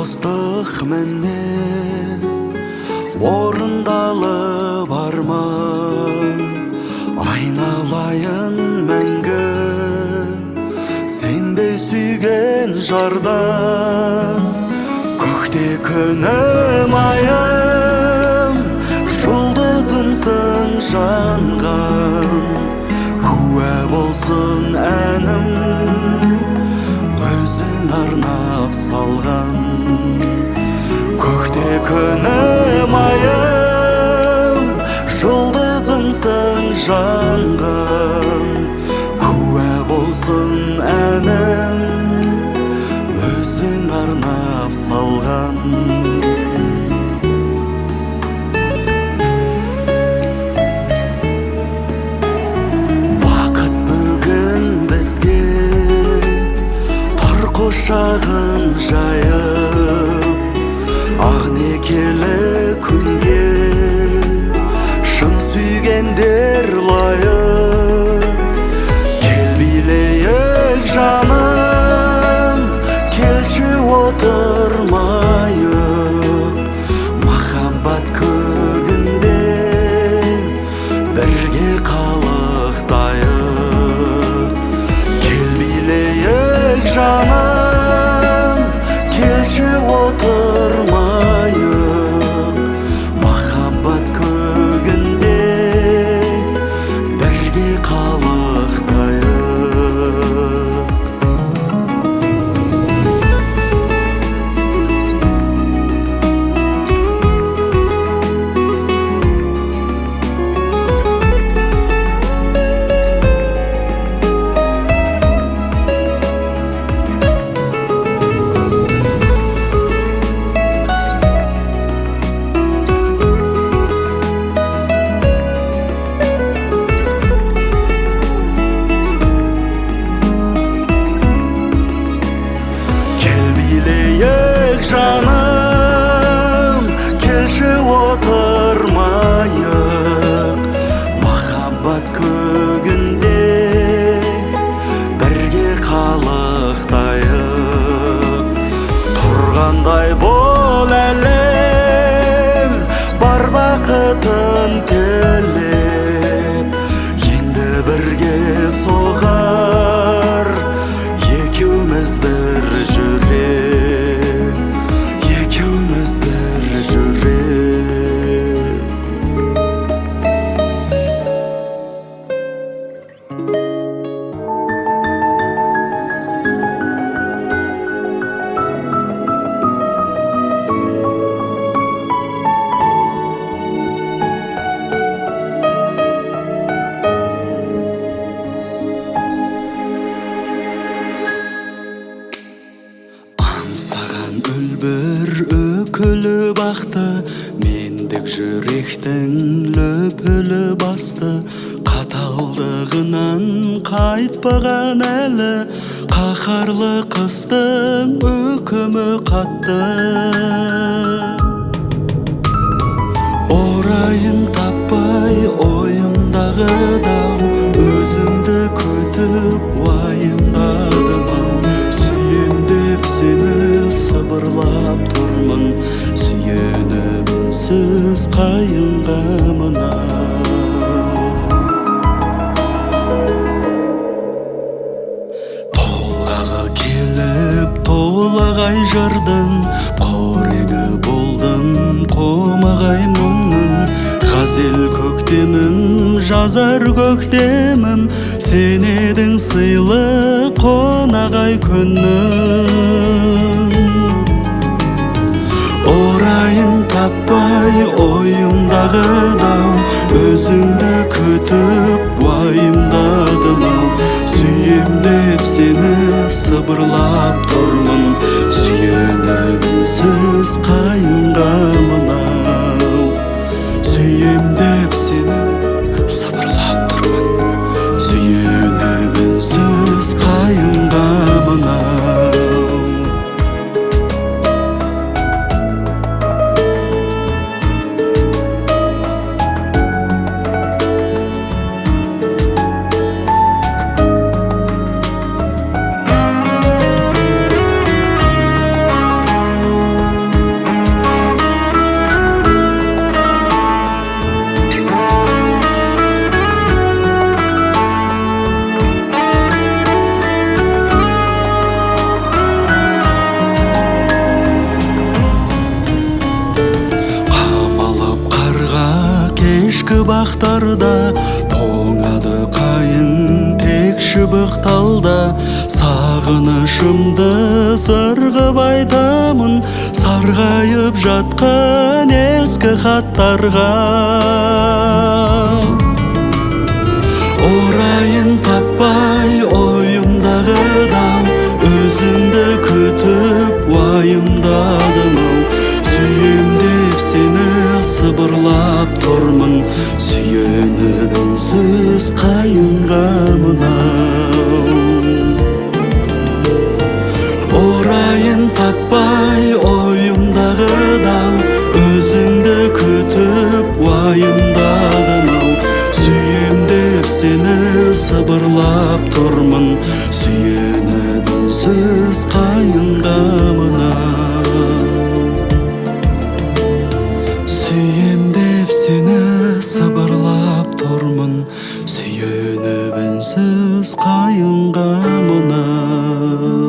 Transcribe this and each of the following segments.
ыстық менен орындалып арман айналайын мәңгі сендей сүйген жардан. Көкте күнім айым жұлдызымсың жанған, куә болсын әнім өзің арнап салған. Көкте күнім айым жұлдызымсың жанған, куә болсын әнім өзің арнап салған. Бақыт бүгін бізге тұр құшағын жайып, ақ некелі күнге шын сүйгендер лайық. Кел билейік жаным, келші отырмайық, махаббат көгінде бірге қалықтайық. Кел билейік жаным, келші отырмайық, махаббат көгінде бірге қалықтайық. Жаным, келші отырмайық, махаббат көгінде бірге қалықтайық. Тұрғандай бол әлем, бар бақытын тілеп, енді бірге соғар екеуміз бір жүрек. Аңсаған үлбір өкілі бақты, мендік жүректің лөпілі басты. Қаталдығынан қайтпаған әлі, қаһарлы қыстың өкімі қатты. Орайын таппай ойымдағы дау, өзіңді күтіп уайымдадым-ау. Сүйем деп сені сыбырлап тұрмын, сүйеніп үнсіз қайынға мынау. Толғағы келіп толағай жырдың қорегі болдым, қомағай мұңның. Ғазел көктемім, жазар көктемім, сен едің сыйлы қонағай күннің. Орайын таппай ойымдағы дау, өзіңді күтіп уайымдадым-ау. Сүйем деп сені сыбырлап тұрмын, сүйеніп үнсіз қайынға мынау. Сүйем деп сені сыбырлап тұрмын, сүйеніп үнсіз қайынға мынау. шыбық талда сағынышымды сырғып айтамын сарғайып жатқан ескі хаттарға. Орайын таппай ойымдағыдан өзіңді күтіп уайымдадым-ау. Сүйем деп сені сыбырлап тұрмын, сүйеніп үнсіз қайынға мынау. Орайын таппай ойымдағыдан өзіңді күтіп уайымдадым-ау. Сүйем деп сені сыбырлап тұрмын, сүйеніп үнсіз қайынға мынау. Сүйем деп сені сыбырлап тұрмын, сүйеніп үнсіз қайынға мынау.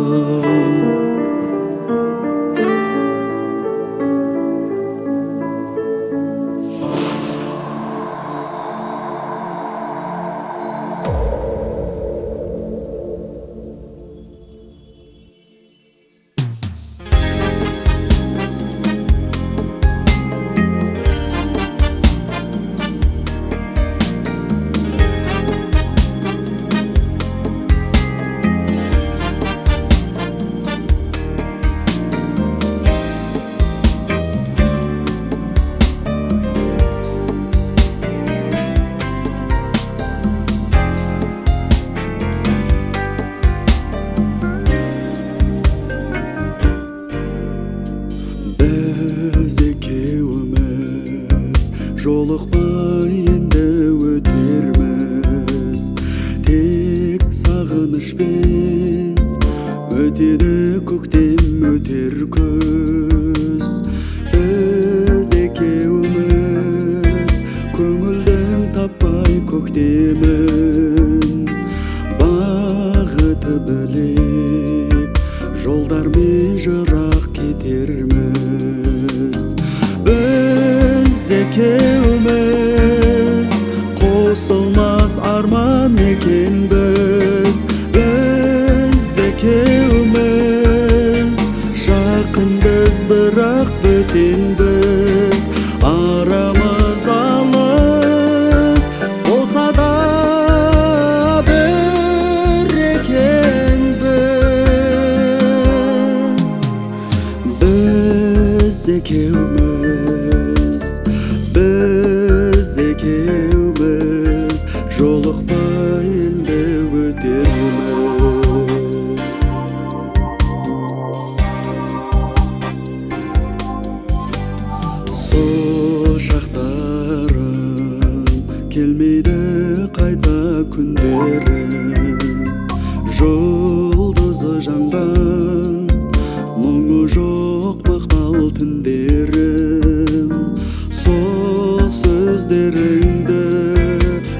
Біз екеуміз жолықпай енді өтерміз, тек сағынышпен өтеді көктем, өтер күз. Біз екеуміз көңілдің таппай көктемін, бағыты білек жолдармен жырақ кетерміз. Біз екеуміз қосылмас арман екенбіз. Біз екеуміз жақынбыз, бірақ бөтенбіз. Арамыз алыс болса да бір екенбіз. Біз екеуміз жолықпай енді өтерміз. Сол шақтарым келмейді қайта күндерім, жұлдызы жанған мұңы жоқ мақпал түндерім. Сол сөздеріңді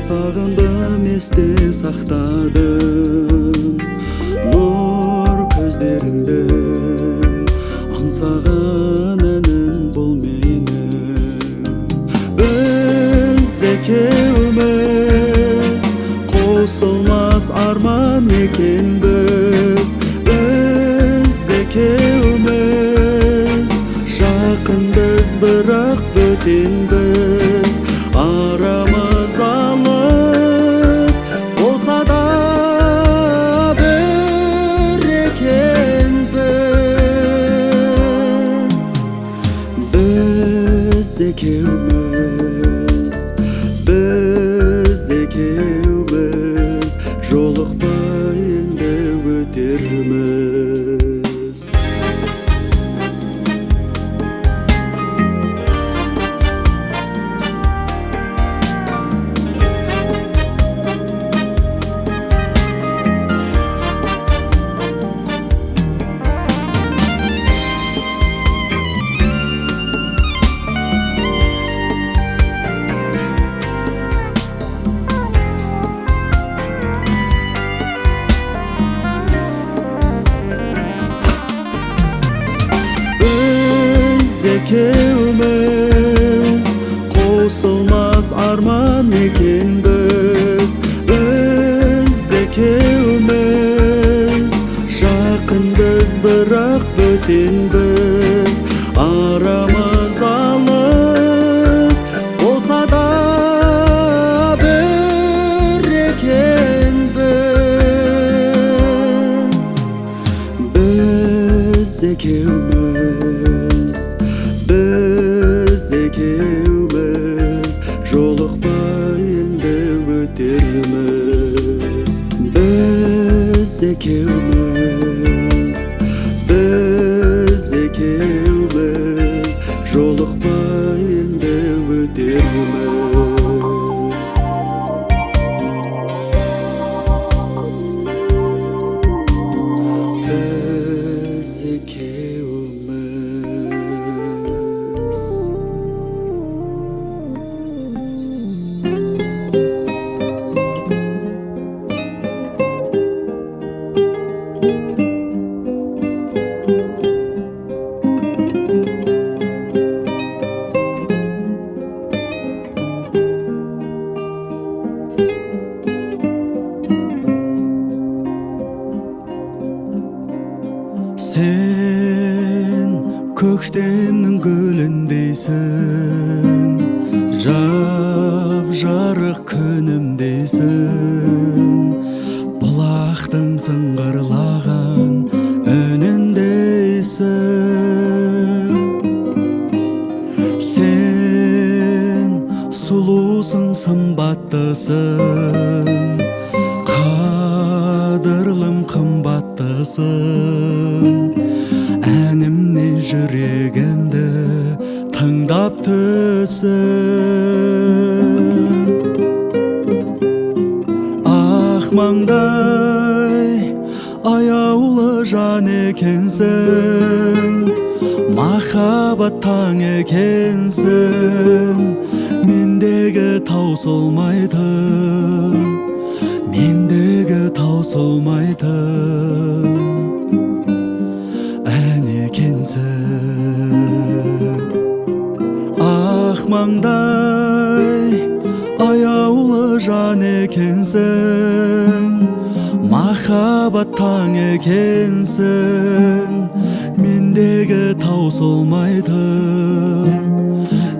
сағындым, есте сақтадым. Нұр көздеріңді аңсаған әнім бұл менің. Біз екеуміз қосылмас арман екенбіз. Біз екеуміз жақынбыз, бірақ бөтенбіз. Арамыз алыс болса да бір екенбіз. Біз екеуміз жолықпай енді өтерміз. екеуміз қосылмас арман екенбіз. Біз екеуміз tenbіз. Aramız alыс болса да bir ekenбіз. Biz ekеуміз жолықпай енді өтерміз. Biz ekеуміз жолықпай енді өтерміз. Biz ekеуміз. Sen көктемнің гүліндейсің, жап-жарық күнімдейсің, бұлақтың сыңғырлаған үніндейсің. Сен сұлусың, сымбаттысың, қадірлім қымбаттысың. Әнімнен жүрегімді тыңдап түсің. Ақ маңдай аяулы жан екенсің, махаббат таң екенсің. Мендегі таусылмайтын, мендегі таусылмайтын ән екенсің. Ақ маңдай аяулы жан екенсің, махаббат таң екенсің. Мендегі таусылмайтын,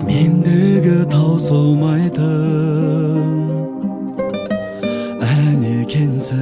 мендегі таусылмайтын ән екенсің.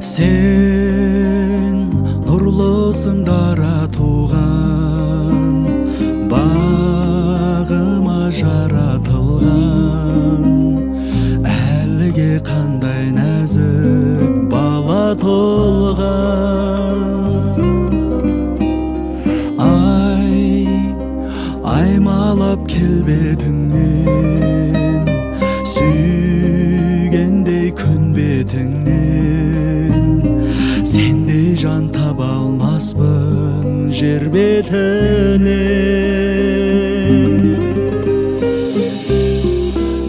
Sen нұрлысың, дара туған, бағыма жаратылған. Әліге қандай нәзік бала толған. Аймалап келбетіңнен, сүйгендей күн бетіңнен. Сендей жан таба алмаспын жер бетінен.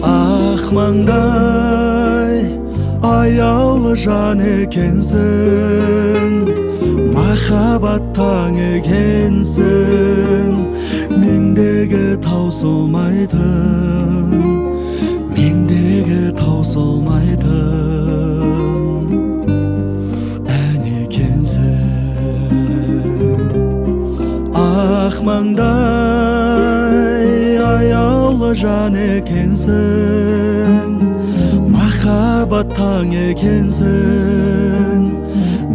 Ақ маңдай аяулы жан екенсің, махаббат таң екенсің. Мендегі таусылмайтын, мендегі таусылмайтын ән екенсің. Ақ маңдай аяулы жан екенсің, махаббат таң екенсің.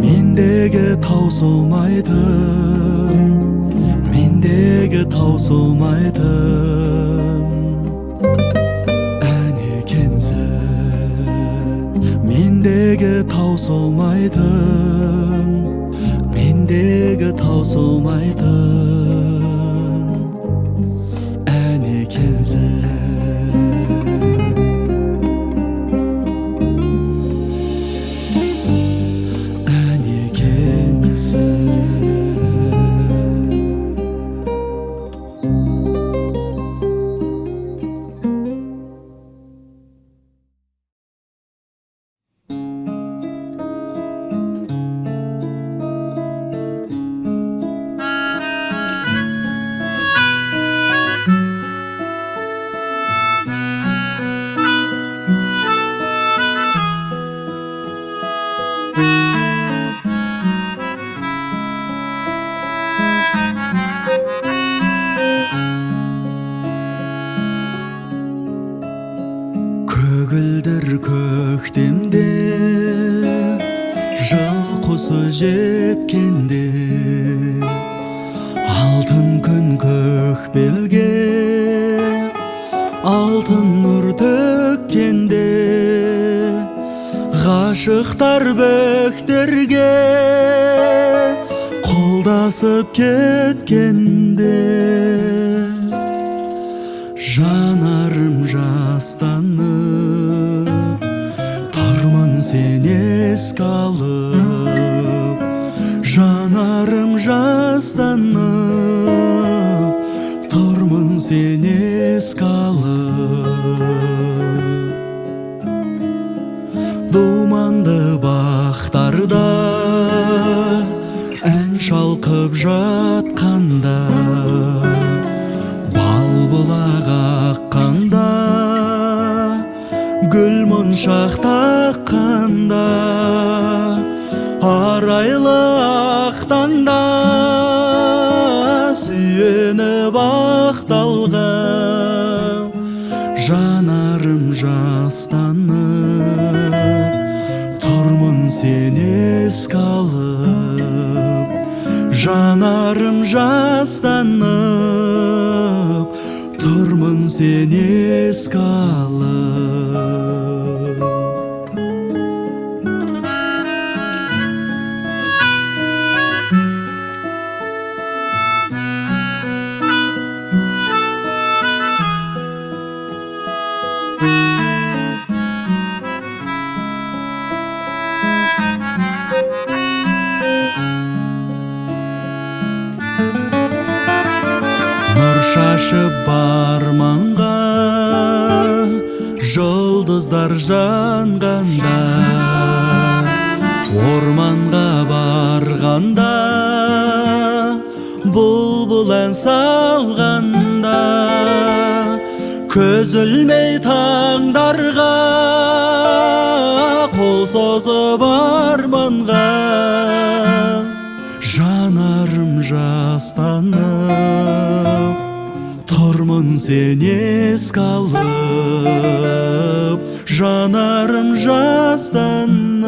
Мендегі таусылмайтын, мендегі таусылмайтын ән екенсің. Мендегі таусылмайтын, мендегі таусылмайтын ән екенсің. Ән екенсің. жеткенде, алтын күн көк белге алтын нұр төккенде, ғашықтар бөктерге қолдасып кеткенде, жанарым жастанып тұрмын сен еске алып. Жанарым жастанып тұрмын сен еске алып. Думанды бақтарда ән шалқып жатқанда, бал бұлақ аққанда, гүл моншақ таққанда, арайлы ақтанда сүйеніп ақталған, жанарым жастанып тұрмын сен еске алып. Жанарым жастанып тұрмын сен еске алып. Нұр шашып барманға жұлдыздар жанғанда, орманға барғанда бұлбұл ән салғанда, көз ілмей таңдарға қол созып арманға, жанарым жастанып тұрмын сен еске алып. Жанарым жастанып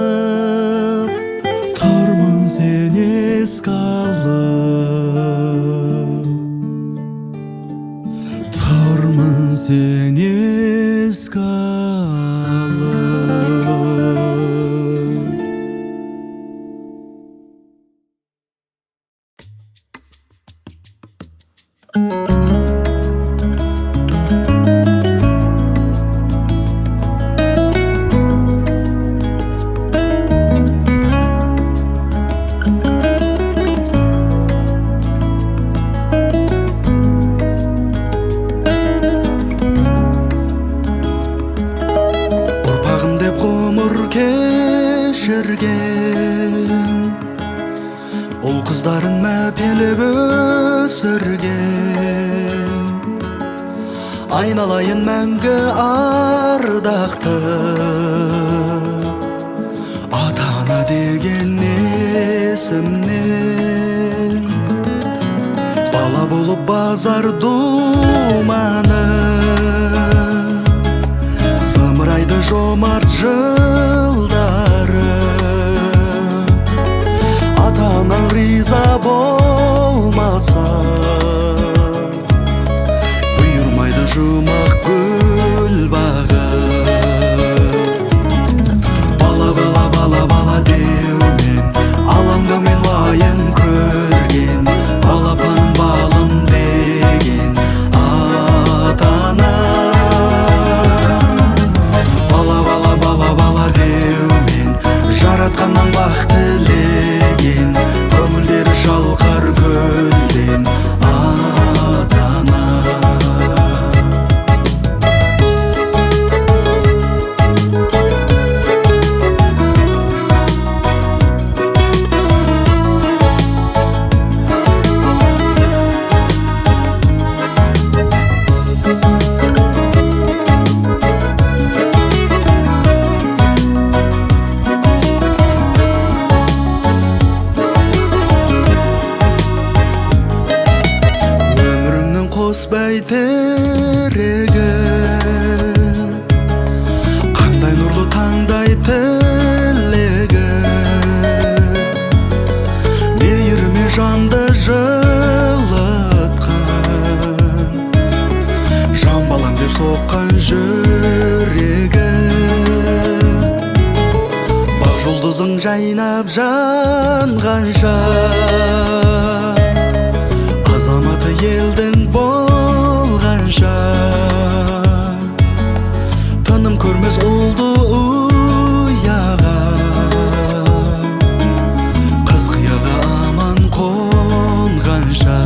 тұрмын сен еске алып. Тұрмын сен еске алып. Ұрпағым деп ғұмыр кешірген, ұл қыздарын мәпелеп өсірген, айналайын мәңгі ардақты ата-ана деген есімнен. Бала болып базар думаны, зымырайды жомарт жылдары. Ата-анаң риза болмаса, бұйырмайды жұмақ гүл бағы. Бала бала бала бала деумен, алаңдаумен уайым көрген, балапан балым деген ата-ана. Бала бала бала бала деумен, жаратқаннан бақ тілеген, көңілдері шалқар гүлден ата-ана. Қос бәйтерегі қандай нұрлы таңдай тілегі, жайнап жанғанша, азаматы елдің болғанша, тыным көрмес ұлды ұяға, қыз қияға аман қонғанша.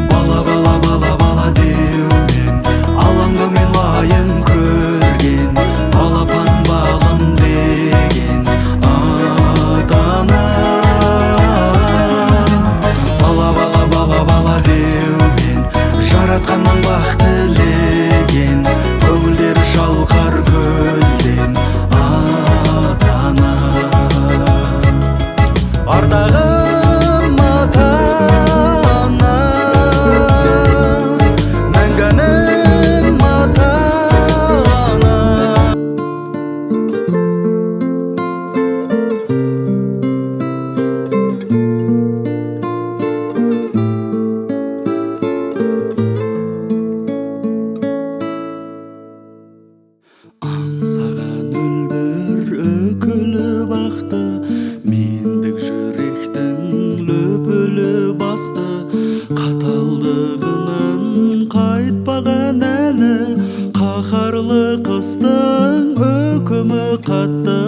Бала бала бала бала деумен алаңда мен лайын көрген, балапан балым деген ата-ана. Бала бала бала бала деумен жаратқаннан бақ тілеген, көңілдері шалқар гүлден ата-ана. Ардағым ата-ана, мәңгінің ата-ана. Аңсаған үлбір өкілі бақты, мендік жүректің лөпілі басты. Қаталдығынан қайтпаған әлі, қаһарлы қыстың өкімі қатты.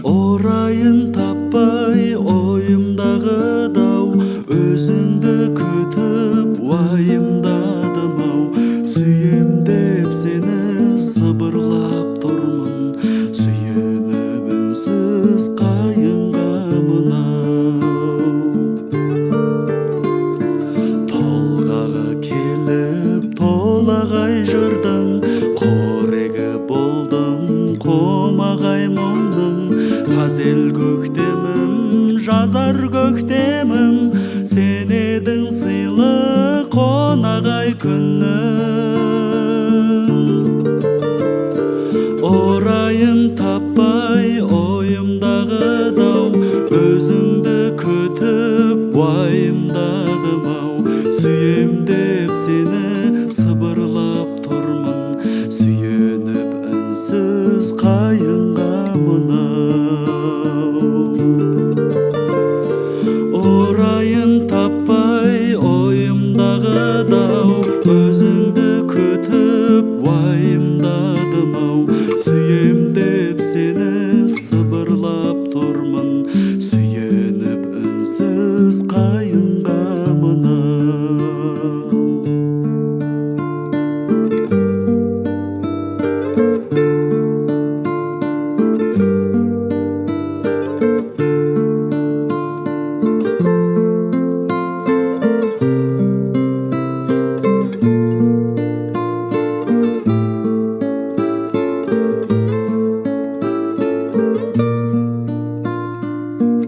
Орайын таппай ойымдағы дау, өзіңді күтіп уайымдадым-ау. Сүйем деп сені сыбырлап тұрмын, сүйеніп үнсіз қайынға мынау. Толғағы келіп толағай жырдың, қорегі болдым қомағай мұңның. Ғазел көктемім, жазар көктемім, сен едің сыйлы қонағай күннің. Орайын таппай ойымдағы дау, өзіңді күтіп уайымдадым-ау. Сүйем деп сені сыбырлап тұрмын, сүйеніп үнсіз қайынға мынау. Орайын таппай ойымдағы дау, өзіңді күтіп уайымдадым-ау. Сүйем деп сені сыбырлап тұрмын, сүйеніп үнсіз қайынға мынау.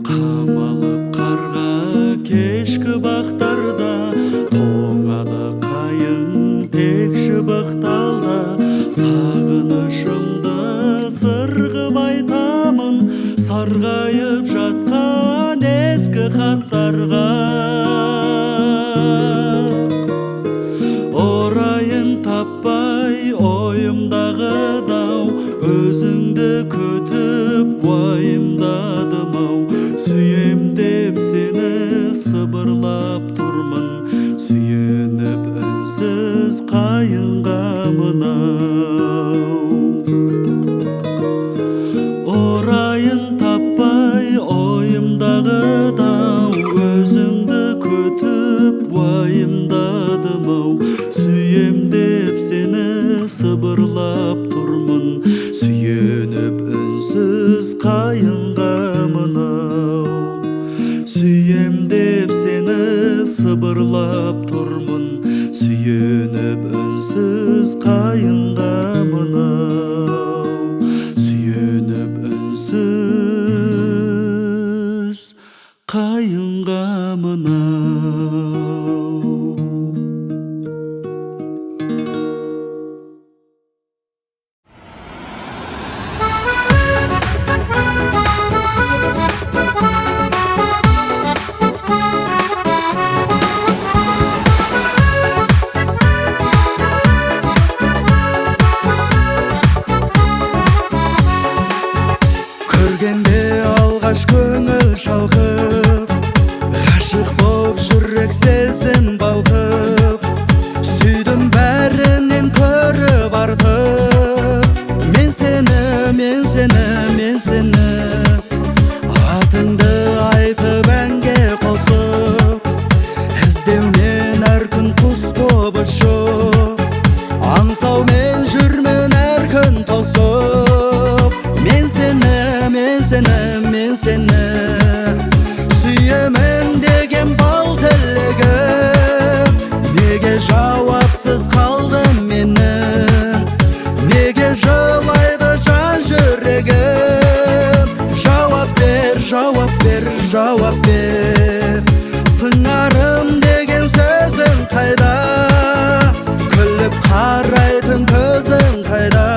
Қамалып қарға кешкі бақтарда, тоңады қайың текші бақталда. Сағынышымды сырғып айтамын, сарғайып жатқан ескі хаттарға. Орайын таппай ойымдағы дау, өзіңді күтіп уайымдадым-ау. Сүйем деп сені сыбырлап тұрмын, сүйеніп үнсіз қайынға мынау. Орайын таппай ойымдағы дау, өзіңді күтіп уайымдадым-ау. Сүйем деп сені сыбырлап тұрмын, сүйеніп үнсіз қайынға мынау. Сүйем деп сені сыбырлап тұрмын, сүйеніп үнсіз қайынға мынау. Сүйеніп үнсіз қайынға мынау. алғаш көңіл шалқып, ғашық боп жүрек сезім балқып, сүйдім бәрінен көріп артып. Мен сені, мен сені, мен сені, атыңды айтып әнге қосып, іздеумен әр күн құс боп ұшып, аңсаумен жүрмін әр күн тосып. Мен сені, мен сені, мен сені, сүйемін деген бал тілегім. Неге жауапсыз қалдым менің, неге жылайды жан жүрегім? Жауап бер, жауап бер, жауап бер. Сыңарым деген сөзің қайда? Күліп қарайтын көзің қайда?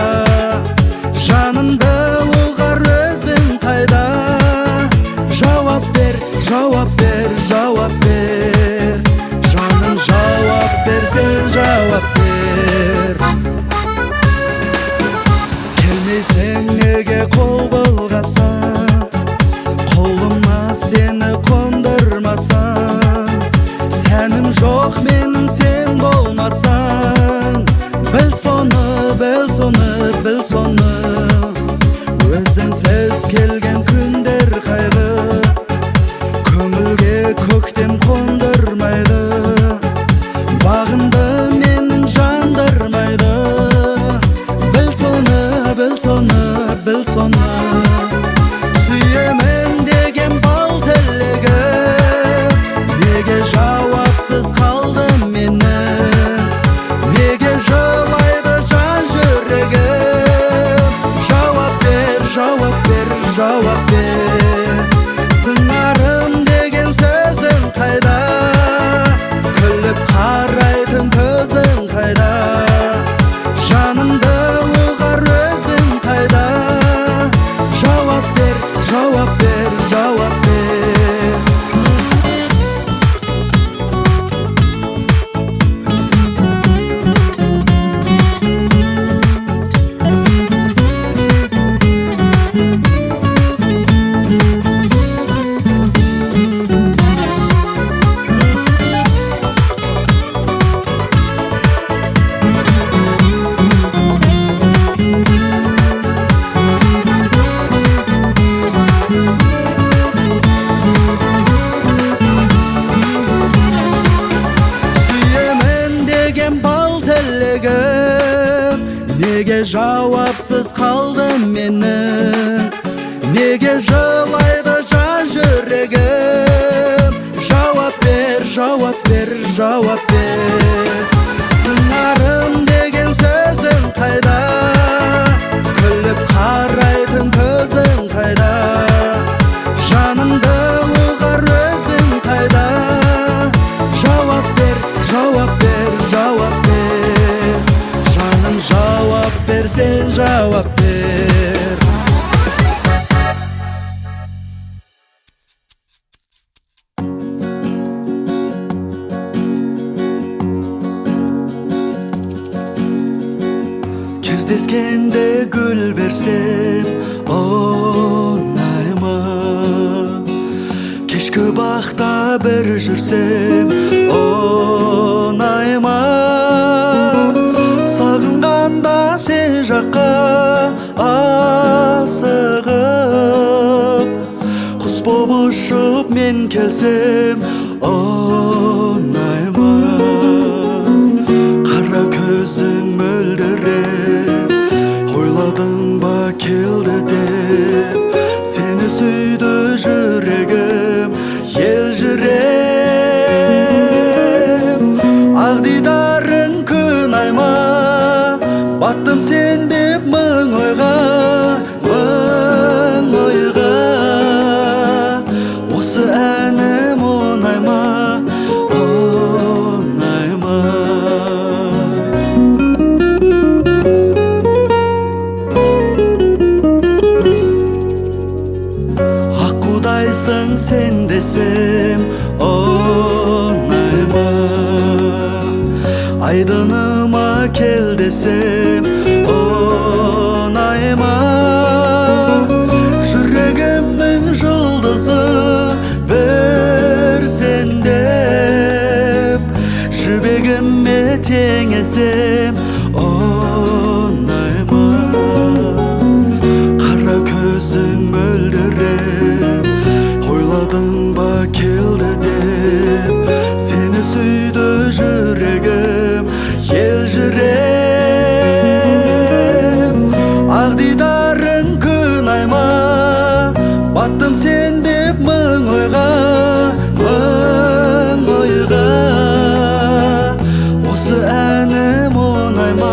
Жанымды ұғар өзің қайда? Жауап бер, жауап бер, жауап бер. Жаным жауап бер, сен жауап бер. Келмейсің неге қол бұлғасам, қолыма сені қондырмасам, сәнім жоқ менің сен болмасаң. Біл соны, біл соны, біл соны, өзіңсіз келген күндер қайғы, көңілге көктем қондырмайды, бағынды менің жандырмайды. Біл соны, біл соны, біл соны, сүйемін деген бал тілегім. Неге жауапсыз қалдым менің, неге жылайды жан жүрегім? Жауап бер, жауап бер, жауап бер. Сыңарым деген сөзің қайда? Күліп қарайтын көзің қайда? Жанымды ұғар өзің қайда? Жауап бер, жауап бер, жауап бер. Неге жауапсыз қалдым менің, неге жылайды жан жүрегім? Жауап бер, жауап бер, жауап бер. Сыңарым деген сөзің қайда? Күліп қарайтын көзің қайда? Жанымды ұғар өзің қайда? Жауап бер, жауап бер, жауап бер. Жаным жауап бер, сен жауап бер. Кездескенде гүл берсем, оңайма. Кешкі бақта бір жүрсем, оңайма. Сағынғанда сен жаққа асығып, құс боп ұшып мен келсем, оңайма. Қара көзің мөлдіреп, ойладың ба келді деп, сені сүйді жүрегім елжіреп. Ақ дидарың күн айма, баттым сен деп мың ойға, мың ойға. Осы әнім оңайма, оңайма. Аққудайсың сен десем, оңайма. Айдыныма кел десем, оңайма. Жүрегімнің жол Battım sen dep ming oyga Осы әнім оңайма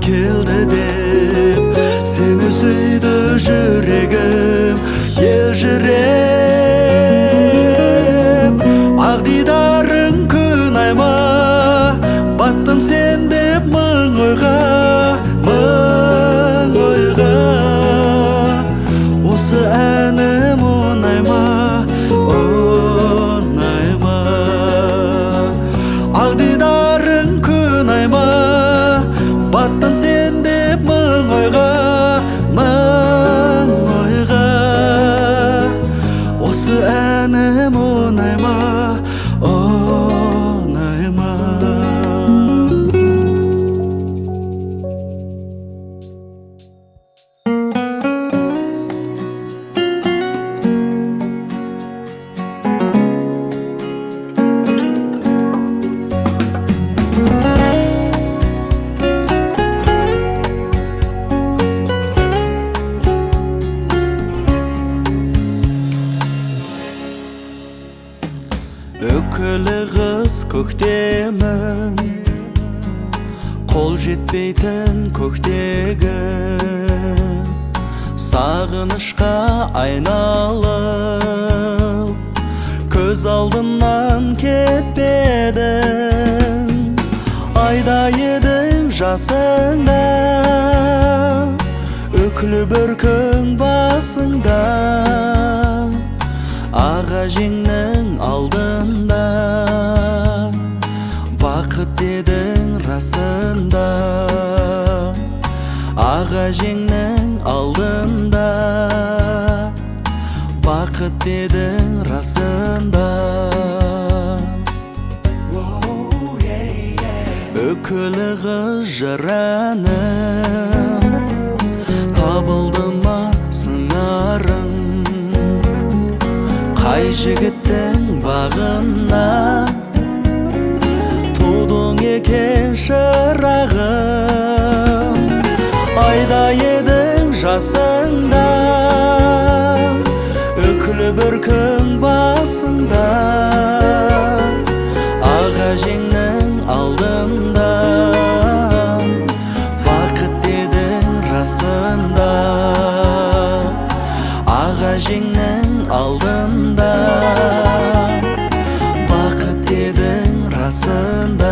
Келді деп сені сүйді жүрегім елжіреп ақ дидарың күн айма баттым сен деп мың ойға осы әнім оңайма ақ дидарың күн айма Battım sen dep ming oyga Осы әнім оңайма Өкілі қыз көктемің Қол жетпейтін көктегі Сағынышқа айналып Көз алдымнан кетпедің Айда едің жасыңда Өкілі бір күн басыңда Аға жеңнің алдында Бақыт дедің расында Аға жеңнің алдында Бақыт дедің расында Өкілі қыз жыраным Табылды ма сыңарың Қай жігіттің бағына Тудың екен шырағым Айда едің жасыңда Өкілі бір күн басында Аға жеңнің алдында Бақыт дедің расында Аға жеңнің алдында Бақыт дедің расында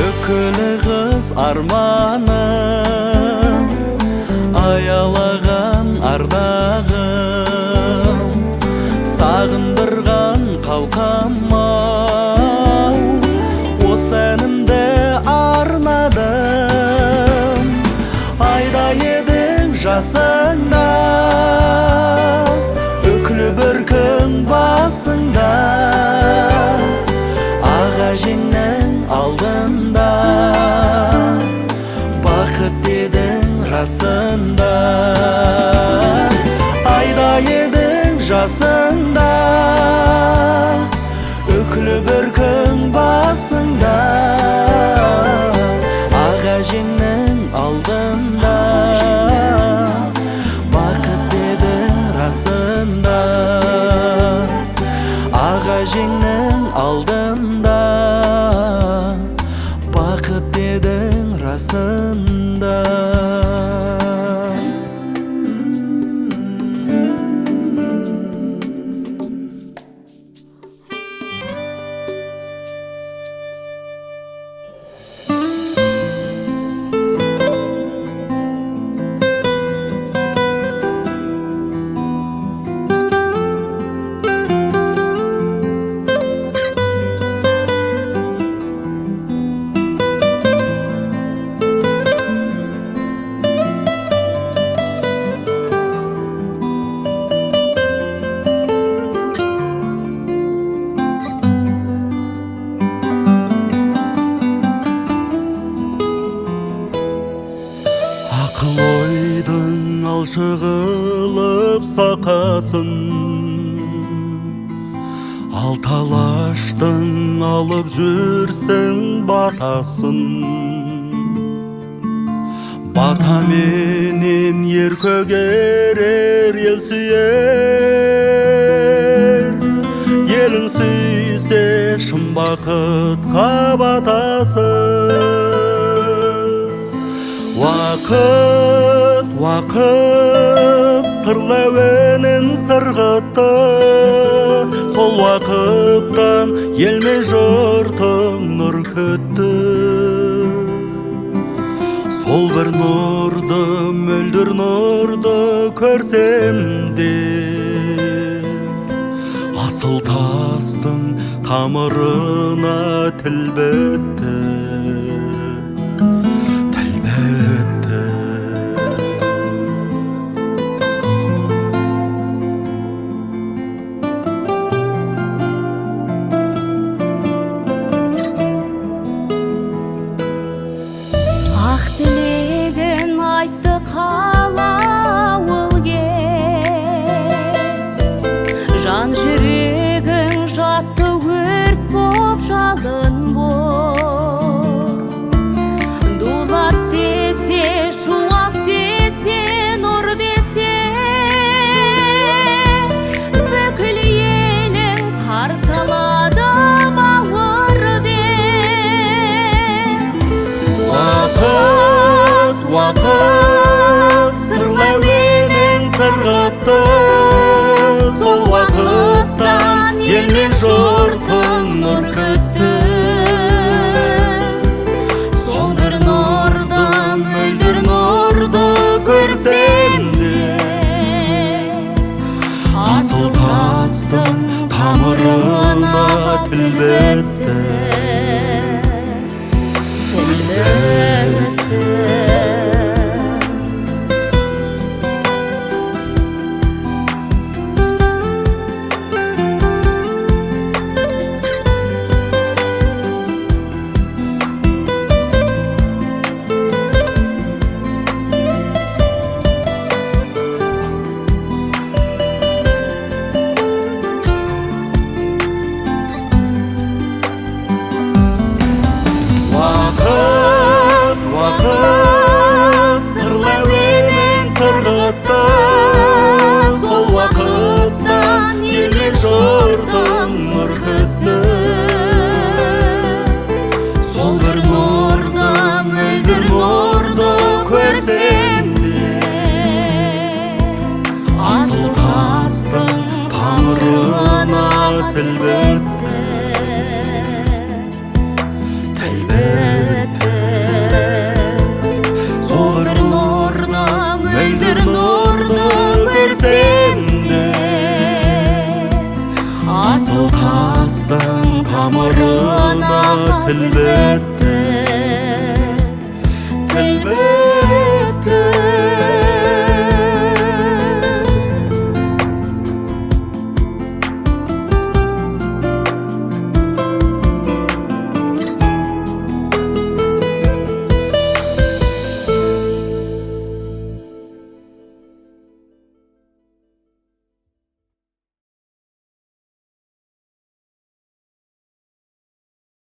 Өкілі қыз арманым Аялаған ардағым Сағындырған қалқам-ау Осы әнімді арнадым Айда едің жасыңда Өкілі бір күн басыңда Аға жеңнің алдында Бақыт дедің расында Айда едің жасында Өкілі бір күн басында Аға жеңнің алдында Бақыт дедің расында көжеңнің алдында, бақыт дедің расында. Ақыл ойдың алшығылып сақасын, ал талаштың алып жүрсің батасын. Бата менен ер көгерер, ел сүйер. Елің сүйсе шын бақытқа батасың. Вақыт, вақыт сырлауенін сырғытты, сол вақыттан елме жұртың нұр күтті. Сол бір нұрды, мөлдір нұрды көрсем де, асыл тастың тамырына тіл бітті. Ақ тілегін айтты қалауыл кеп, жан жүрегің жатты өрт боп, жалын боп. Дулат десе, шуақ десе, нұр десе, бүкіл елің қарсы алады бауыр деп. Вақыт сырлауенін сырғытты, сол вақыттан елмен жұртың нұр күтті. Сол бір нұрды, мөлдір нұрды көрсем де, асыл тастың тамырына тіл бітті. Сол вақыттан елмен жұртың нұр күтті. Сол бір нұрды, мөлдір нұрды көрсем де, асыл тастың тамырына тіл бітті. Тіл бітті. Сол бір нұрды, мөлдір нұрды көрсем де, асыл тастың тамырына тіл бітті.